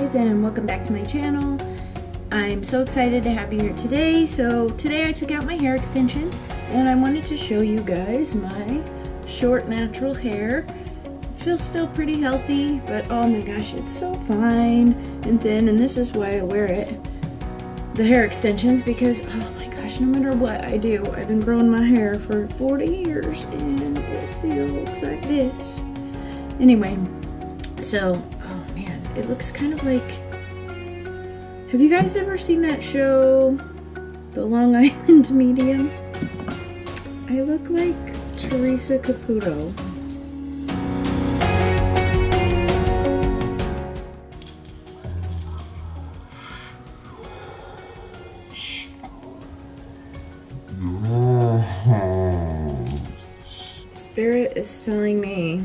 guys, and welcome back to my channel. I'm so excited to have you here today. So today I took out my hair extensions and I wanted to show you guys my short natural hair. It feels still pretty healthy, but oh my gosh, it's so fine and thin, and this is why I wear it, the hair extensions, because oh my gosh, no matter what I do, I've been growing my hair for 40 years and it still looks like this. Anyway, so oh man, it looks kind of like, have you guys ever seen that show, The Long Island Medium? I look like Teresa Caputo. Spirit is telling me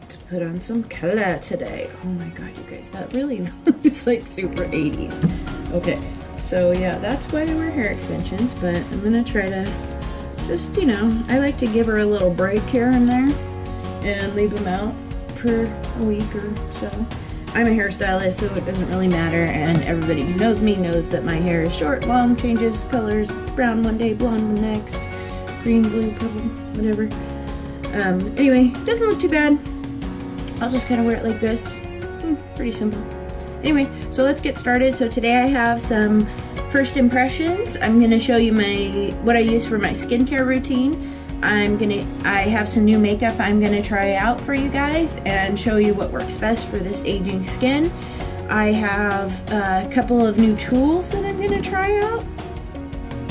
to put on some color today. Oh my god, you guys, that really looks like super 80s. Okay, so yeah, that's why I wear hair extensions, but I'm gonna try to just, you know, I like to give her a little break here and there and leave them out for a week or so. I'm a hairstylist, so it doesn't really matter, and everybody who knows me knows that my hair is short, long, changes colors. It's brown one day, blonde the next, green, blue, purple, whatever. Anyway, doesn't look too bad. I'll just kind of wear it like this. Pretty simple. Anyway, so let's get started. So today I have some first impressions. I'm going to show you what I use for my skincare routine. I have some new makeup I'm going to try out for you guys and show you what works best for this aging skin. I have a couple of new tools that I'm going to try out.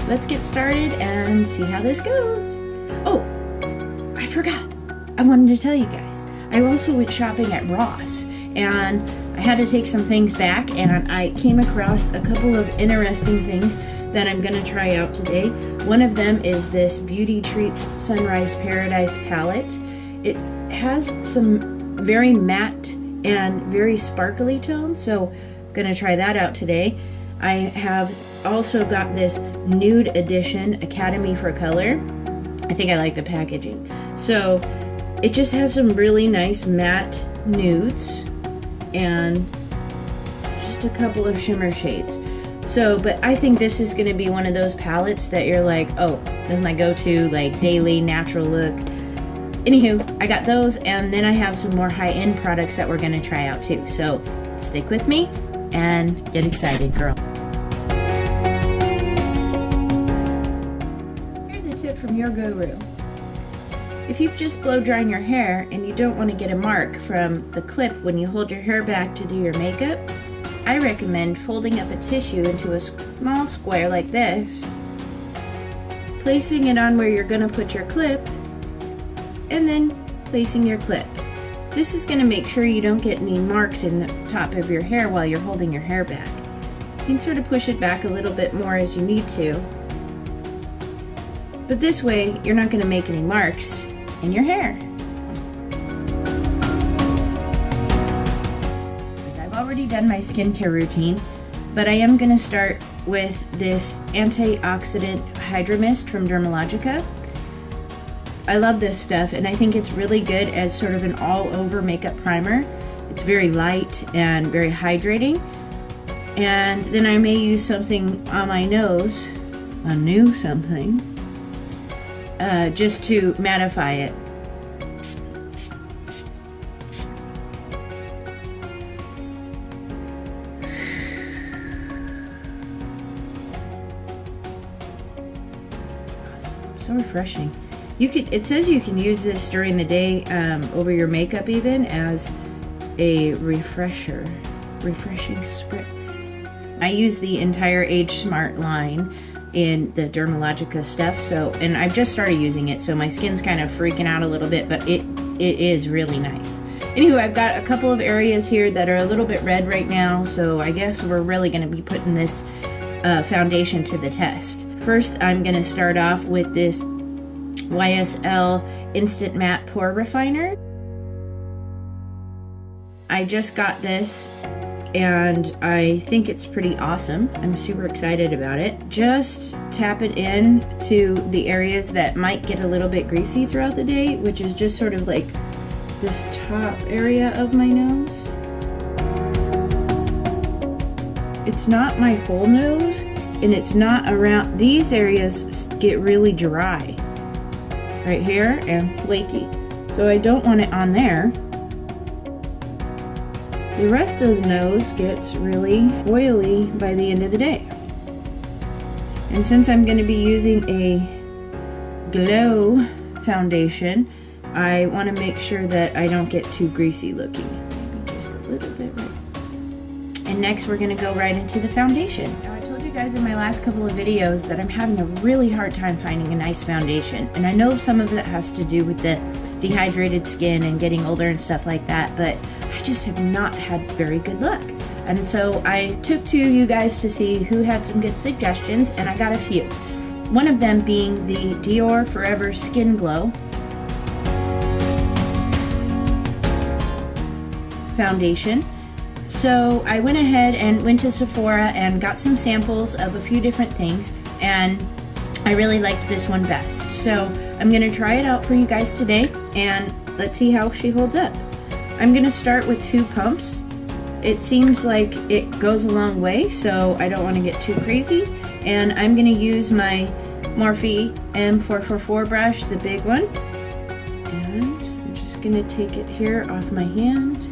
Let's get started and see how this goes. Oh, I forgot. I wanted to tell you guys. I also went shopping at Ross and I had to take some things back, and I came across a couple of interesting things that I'm going to try out today. One of them is this Beauty Treats Sunrise Paradise palette. It has some very matte and very sparkly tones, so I'm going to try that out today. I have also got this Nude Edition Academy for Color. I think I like the packaging. So it just has some really nice matte nudes and just a couple of shimmer shades. So, but I think this is going to be one of those palettes that you're like, oh, that's my go-to, like, daily natural look. Anywho, I got those, and then I have some more high-end products that we're going to try out too. So stick with me and get excited, girl. Here's a tip from your guru. If you've just blow dried your hair and you don't want to get a mark from the clip when you hold your hair back to do your makeup, I recommend folding up a tissue into a small square like this, placing it on where you're going to put your clip, and then placing your clip. This is going to make sure you don't get any marks in the top of your hair while you're holding your hair back. You can sort of push it back a little bit more as you need to, but this way you're not going to make any marks in your hair. I've already done my skincare routine, but I am going to start with this antioxidant Hydra Mist from Dermalogica. I love this stuff, and I think it's really good as sort of an all-over makeup primer. It's very light and very hydrating. And then I may use something on my nose, a new something, just to mattify it. Awesome. So refreshing. It says you can use this during the day over your makeup, even as a refreshing spritz. I use the entire Age Smart line in the Dermalogica stuff, so, and I've just started using it, so my skin's kind of freaking out a little bit, but it is really nice. Anyway, I've got a couple of areas here that are a little bit red right now, so I guess we're really going to be putting this foundation to the test. First, I'm going to start off with this YSL Instant Matte Pore Refiner. I just got this and I think it's pretty awesome. I'm super excited about it. Just tap it in to the areas that might get a little bit greasy throughout the day, which is just sort of like this top area of my nose. it's not my whole nose, and it's not around, these areas get really dry right here and flaky, so I don't want it on there. The rest of the nose gets really oily by the end of the day. And since I'm going to be using a glow foundation, I want to make sure that I don't get too greasy looking. Maybe just a little bit right. And next we're going to go right into the foundation. Now, I told you guys in my last couple of videos that I'm having a really hard time finding a nice foundation. And I know some of it has to do with the dehydrated skin and getting older and stuff like that, but I just have not had very good luck. And so I took to you guys to see who had some good suggestions, and I got a few. One of them being the Dior Forever Skin Glow foundation. So I went ahead and went to Sephora and got some samples of a few different things, and I really liked this one best. So I'm gonna try it out for you guys today, and let's see how she holds up. I'm gonna start with 2 pumps. It seems like it goes a long way, so I don't want to get too crazy. And I'm going to use my Morphe M444 brush, the big one. And I'm just going to take it here off my hand.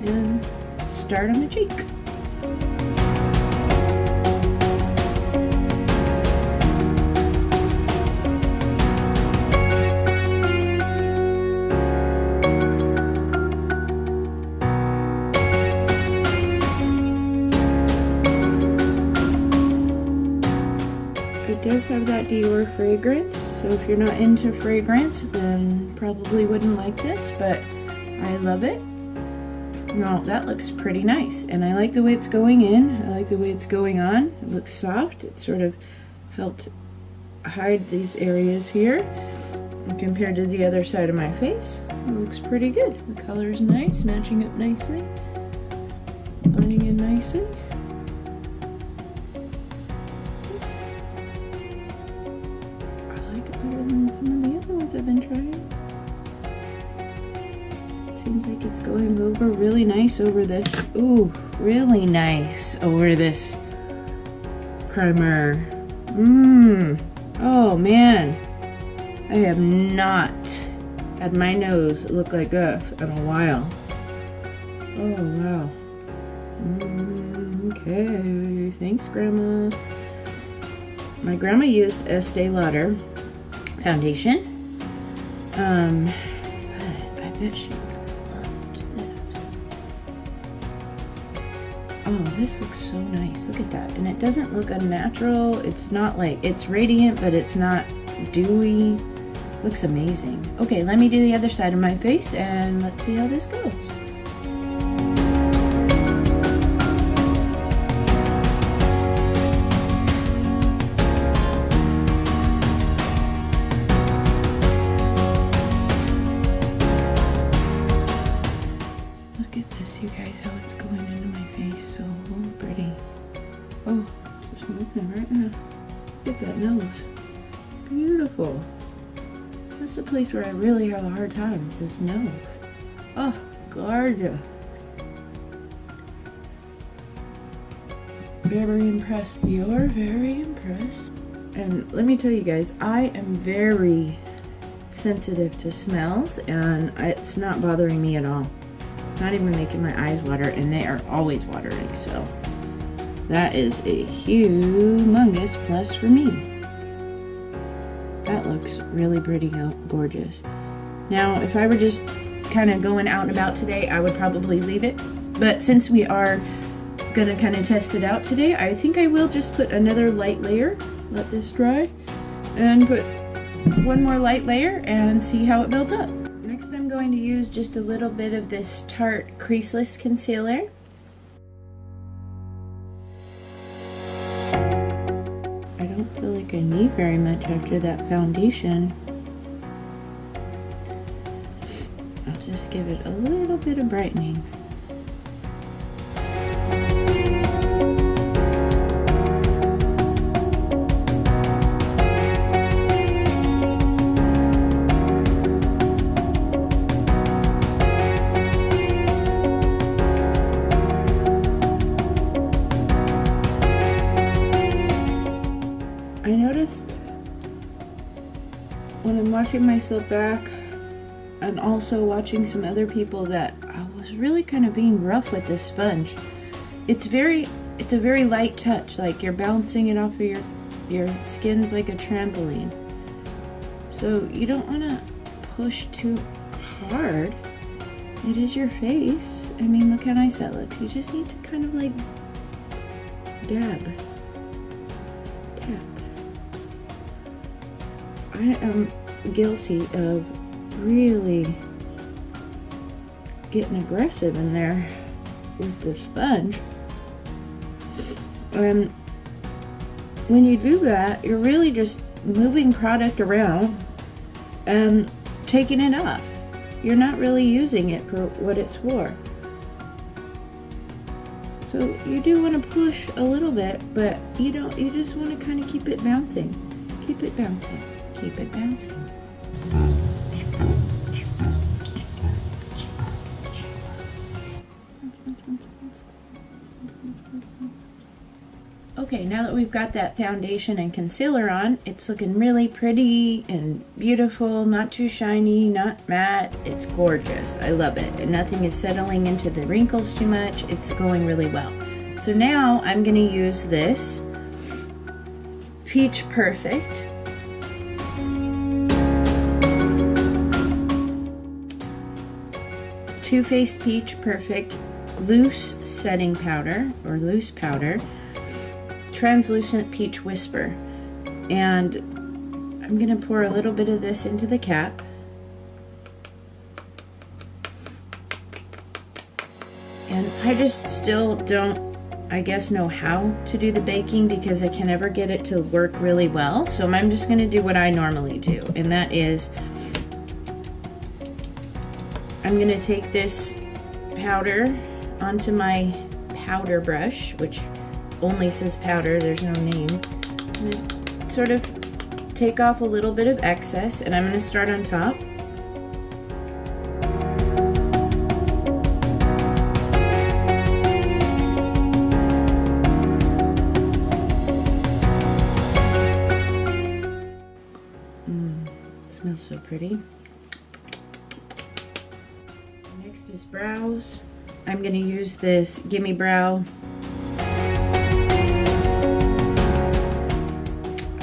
And start on the cheeks. It does have that Dior fragrance, so if you're not into fragrance, then probably wouldn't like this, but I love it. No, that looks pretty nice, and I like the way it's going in. I like the way it's going on. It looks soft. It sort of helped hide these areas here. And compared to the other side of my face, it looks pretty good. The color is nice, matching up nicely, blending in nicely. Some of the other ones I've been trying. It seems like it's going over really nice over this. Ooh, really nice over this primer. Oh man, I have not had my nose look like that in a while. Oh wow. Okay, thanks Grandma. My grandma used Estee Lauder foundation, but I bet she would have loved this. Oh, this looks so nice. Look at that. And it doesn't look unnatural. It's not like, it's radiant, but it's not dewy. Looks amazing. Okay, let me do the other side of my face and let's see how this goes. You guys, how it's going into my face, so pretty. Oh, just moving right now. Look at that nose. Beautiful. That's the place where I really have a hard time, is this nose. Oh, gorgeous. Very impressed, Dior, very impressed. And let me tell you guys, I am very sensitive to smells, and it's not bothering me at all. It's not even making my eyes water, and they are always watering, so that is a humongous plus for me. That looks really pretty gorgeous. Now, if I were just kind of going out and about today, I would probably leave it, but since we are gonna kind of test it out today, I think I will just put another light layer, let this dry, and put one more light layer and see how it builds up. Next, I'm going to use just a little bit of this Tarte Creaseless Concealer. I don't feel like I need very much after that foundation. I'll just give it a little bit of brightening. noticed when I'm watching myself back and also watching some other people that I was really kind of being rough with this sponge. It's a very light touch, like you're bouncing it off of your skin's like a trampoline. So you don't want to push too hard. It is your face. I mean, look how nice that looks. You just need to kind of like dab. Tap. I am guilty of really getting aggressive in there with the sponge. And when you do that, you're really just moving product around and taking it off. You're not really using it for what it's for. So you do want to push a little bit, but you just want to kind of keep it bouncing. Keep it bouncing. Keep it bouncing. Okay, now that we've got that foundation and concealer on, it's looking really pretty and beautiful, not too shiny, not matte. It's gorgeous. I love it. And nothing is settling into the wrinkles too much. It's going really well. So now I'm going to use this Peach Perfect. Too Faced Peach Perfect loose setting powder, or loose powder. Translucent Peach Whisper, and I'm gonna pour a little bit of this into the cap, and I just still don't, I guess, know how to do the baking because I can never get it to work really well. So I'm just gonna do what I normally do, and that is I'm gonna take this powder onto my powder brush, which only says powder, there's no name. I'm gonna sort of take off a little bit of excess, and I'm gonna start on top. It smells so pretty. Next is brows. I'm gonna use this Gimme Brow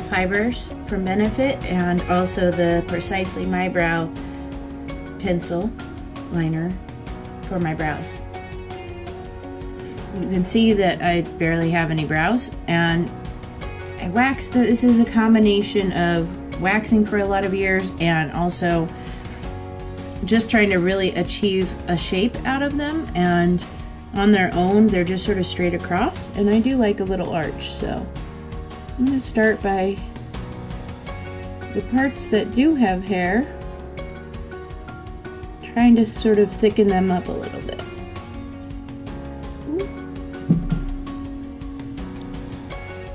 fibers from Benefit, and also the Precisely My Brow pencil liner for my brows. You can see that I barely have any brows, and I waxed. This is a combination of waxing for a lot of years and also just trying to really achieve a shape out of them, and on their own they're just sort of straight across, and I do like a little arch. So I'm going to start by the parts that do have hair, trying to sort of thicken them up a little bit. Ooh,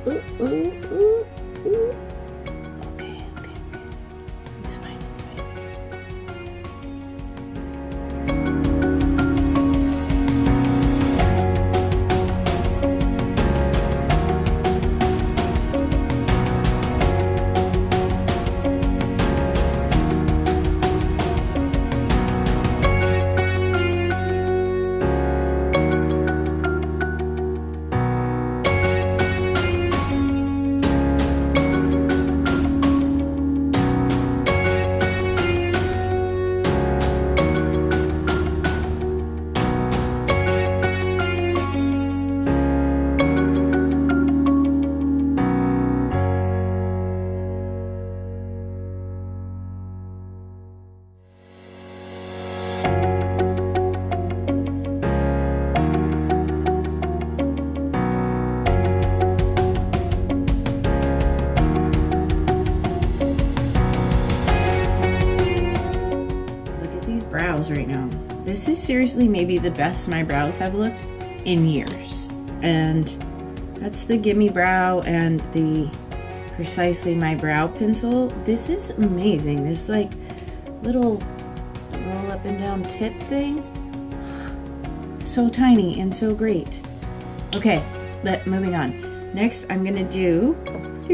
ooh, ooh, ooh. Okay. It's fine, it's fine. Brows right now. This is seriously maybe the best my brows have looked in years, and that's the Gimme Brow and the Precisely My Brow pencil. This is amazing. This like little roll up and down tip thing, so tiny and so great. Okay, moving on. Next I'm gonna do A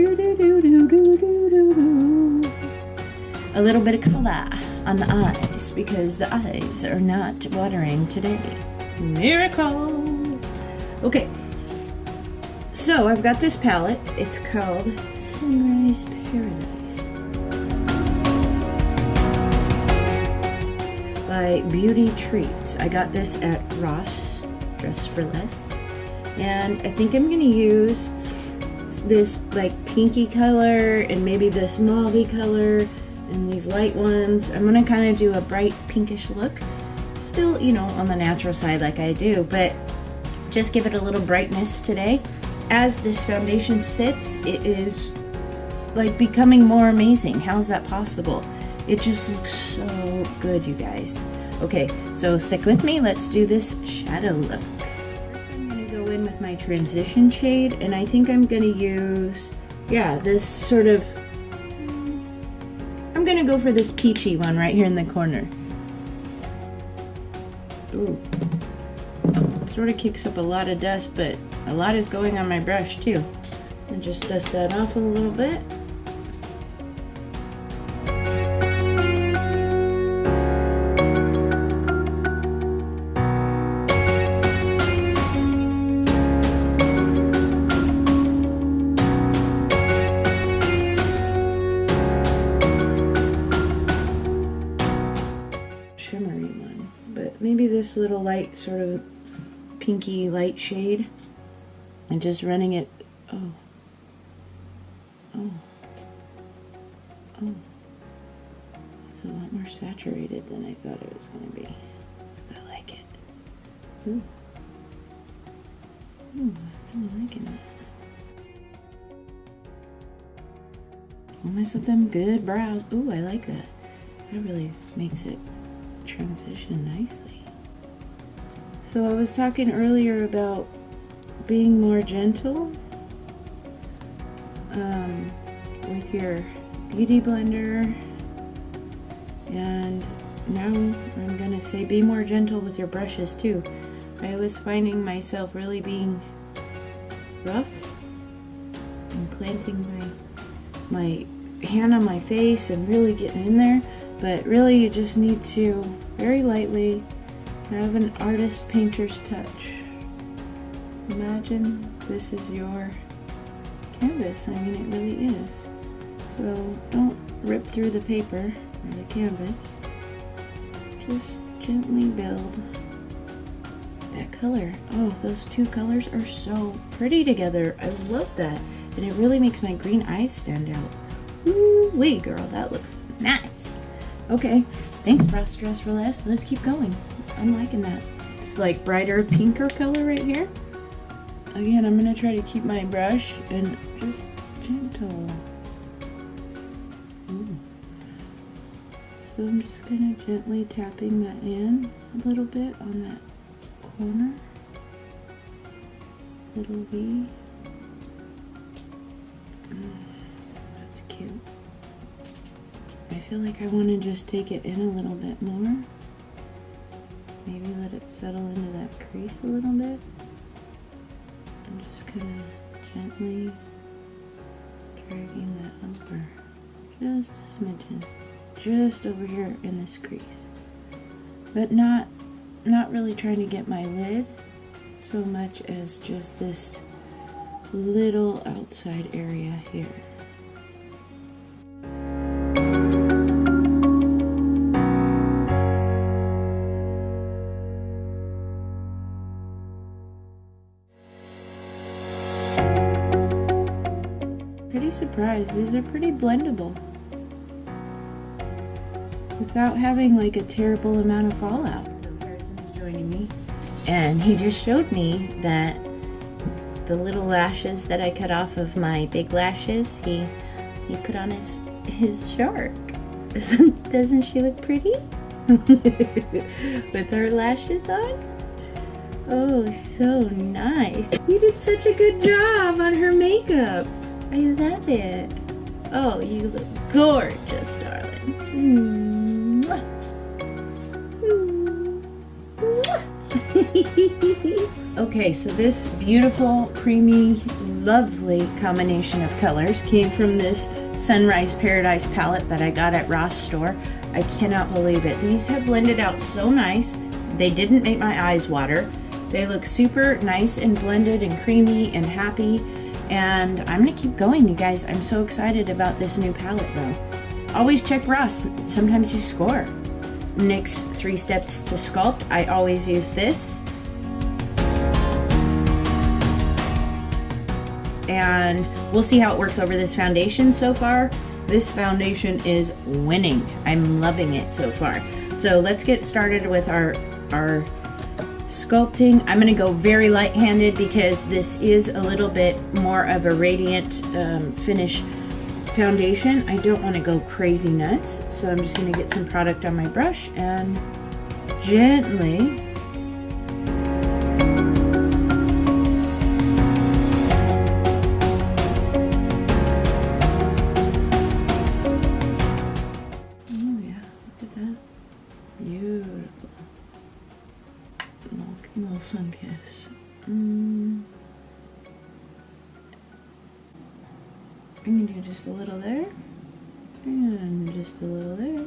little bit of color on the eyes because the eyes are not watering today. Miracle! Okay, so I've got this palette. It's called Sunrise Paradise by Beauty Treats. I got this at Ross Dress for Less, and I think I'm gonna use this like pinky color and maybe this mauvey color and these light ones. I'm gonna kind of do a bright pinkish look, still, you know, on the natural side like I do, but just give it a little brightness today. As this foundation sits, it is like becoming more amazing. How's that possible? It just looks so good, you guys. Okay, so stick with me. Let's do this shadow look. First, I'm gonna go in with my transition shade, and I think I'm gonna use, yeah, this sort of, I'm gonna go for this peachy one right here in the corner. Ooh, sort of kicks up a lot of dust, but a lot is going on my brush too. And just dust that off a little bit. Shimmery one, but maybe this little light sort of pinky light shade, and just running it. Oh, it's a lot more saturated than I thought it was going to be. I like it. Ooh, I'm really liking that. I'll mess up them good brows. Ooh, I like that. That really makes it transition nicely. So I was talking earlier about being more gentle with your beauty blender, and now I'm gonna say be more gentle with your brushes too. I was finding myself really being rough and planting my hand on my face and really getting in there, but really you just need to very lightly have an artist painter's touch. Imagine this is your canvas. I mean, it really is. So don't rip through the paper or the canvas. Just gently build that color. Oh, those two colors are so pretty together. I love that. And it really makes my green eyes stand out. Woo-wee, girl, that looks nice. Okay, thanks, Ross Dress for Less. Let's keep going. I'm liking that. It's like brighter pinker color right here. Again, I'm gonna try to keep my brush and just gentle. Ooh. So I'm just kind of gently tapping that in a little bit on that corner. Little V. That's cute. I feel like I want to just take it in a little bit more. Maybe let it settle into that crease a little bit. And just kind of gently dragging that over. Just a smidgen. Just over here in this crease. But not really trying to get my lid so much as just this little outside area here. Pretty surprised. These are pretty blendable without having like a terrible amount of fallout. So Carson's joining me, and he just showed me that the little lashes that I cut off of my big lashes, he put on his shark. Doesn't she look pretty? With her lashes on? Oh, so nice. You did such a good job on her makeup. I love it. Oh, you look gorgeous, darling. Mwah. Mwah. Okay, so this beautiful, creamy, lovely combination of colors came from this Sunrise Paradise palette that I got at Ross store. I cannot believe it. These have blended out so nice. They didn't make my eyes water. They look super nice and blended and creamy and happy. And I'm gonna keep going, you guys. I'm so excited about this new palette though. Always check Ross. Sometimes you score. NYX 3 Steps to Sculpt. I always use this. And we'll see how it works over this foundation so far. This foundation is winning. I'm loving it so far. So let's get started with our sculpting. I'm gonna go very light-handed because this is a little bit more of a radiant finish foundation. I don't wanna go crazy nuts. So I'm just gonna get some product on my brush and gently little sun kiss. I'm gonna do just a little there, and just a little there.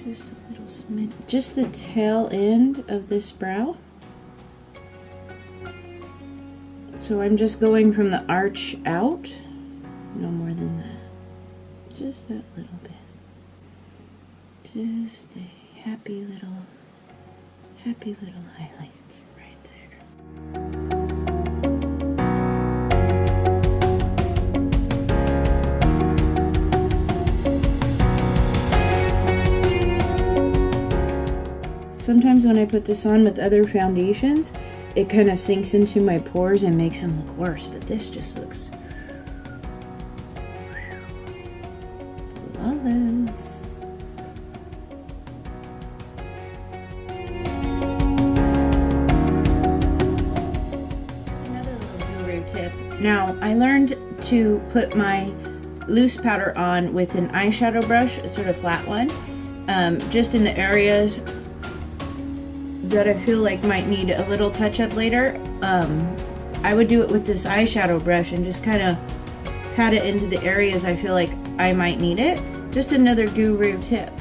Just a little smidge. Just the tail end of this brow. So I'm just going from the arch out. No more than that. Just that little bit. Just a happy little highlight right there. Sometimes when I put this on with other foundations, it kind of sinks into my pores and makes them look worse, but this just looks flawless. Now, I learned to put my loose powder on with an eyeshadow brush, a sort of flat one, just in the areas that I feel like might need a little touch-up later. I would do it with this eyeshadow brush and just kind of pat it into the areas I feel like I might need it. Just another guru tip.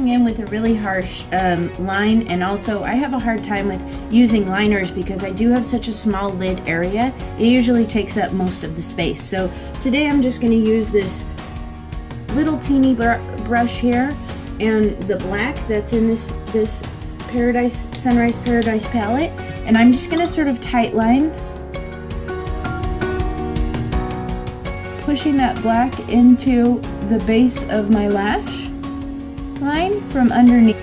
In with a really harsh line, and also I have a hard time with using liners because I do have such a small lid area. It usually takes up most of the space. So today I'm just going to use this little teeny brush here and the black that's in this Sunrise Paradise palette, and I'm just going to sort of tight line, pushing that black into the base of my lash line from underneath.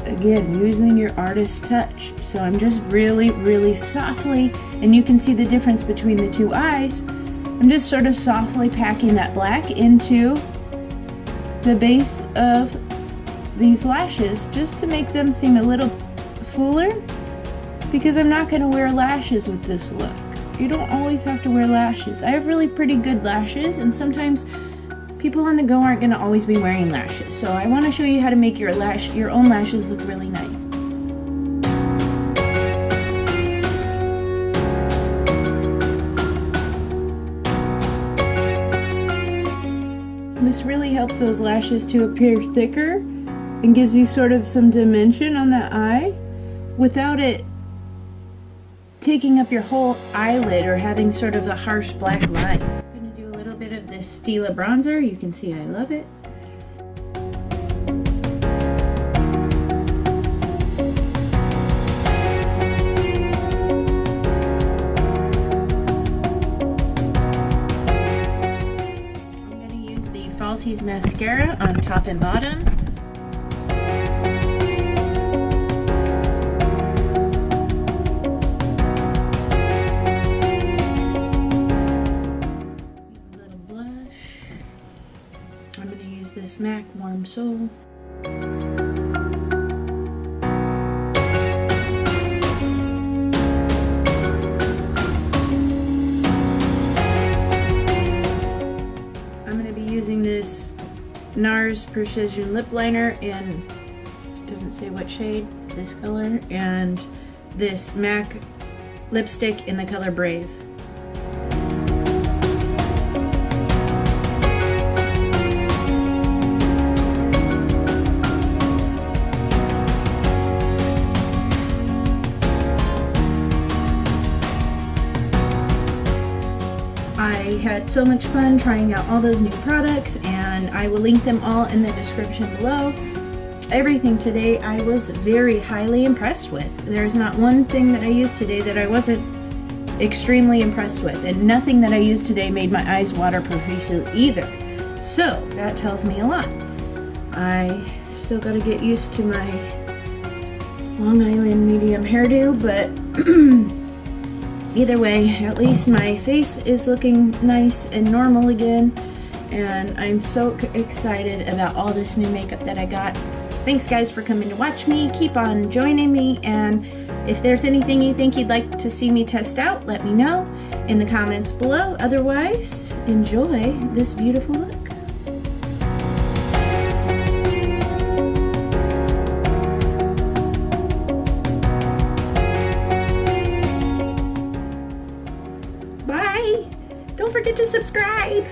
Again, using your artist touch. So I'm just really softly, and you can see the difference between the two eyes. I'm just sort of softly packing that black into the base of these lashes just to make them seem a little fuller, because I'm not going to wear lashes with this look. You don't always have to wear lashes. I have really pretty good lashes, and sometimes people on the go aren't going to always be wearing lashes. So I want to show you how to make your own lashes look really nice. This really helps those lashes to appear thicker and gives you sort of some dimension on that eye without it taking up your whole eyelid or having sort of the harsh black line. I'm going to do a little bit of this Stila bronzer. You can see I love it. Falsies mascara on top and bottom. A little blush. I'm going to use this MAC Warm Soul. NARS Precision Lip Liner in, doesn't say what shade, this color, and this MAC lipstick in the color Brave. I had so much fun trying out all those new products, and I will link them all in the description below. Everything today I was very highly impressed with. There's not one thing that I used today that I wasn't extremely impressed with, and nothing that I used today made my eyes water profusely either. So that tells me a lot. I still got to get used to my Long Island medium hairdo, but either way, at least my face is looking nice and normal again, and I'm so excited about all this new makeup that I got. Thanks guys for coming to watch me. Keep on joining me, and if there's anything you think you'd like to see me test out, let me know in the comments below. Otherwise, enjoy this beautiful look. Bye! Don't forget to subscribe!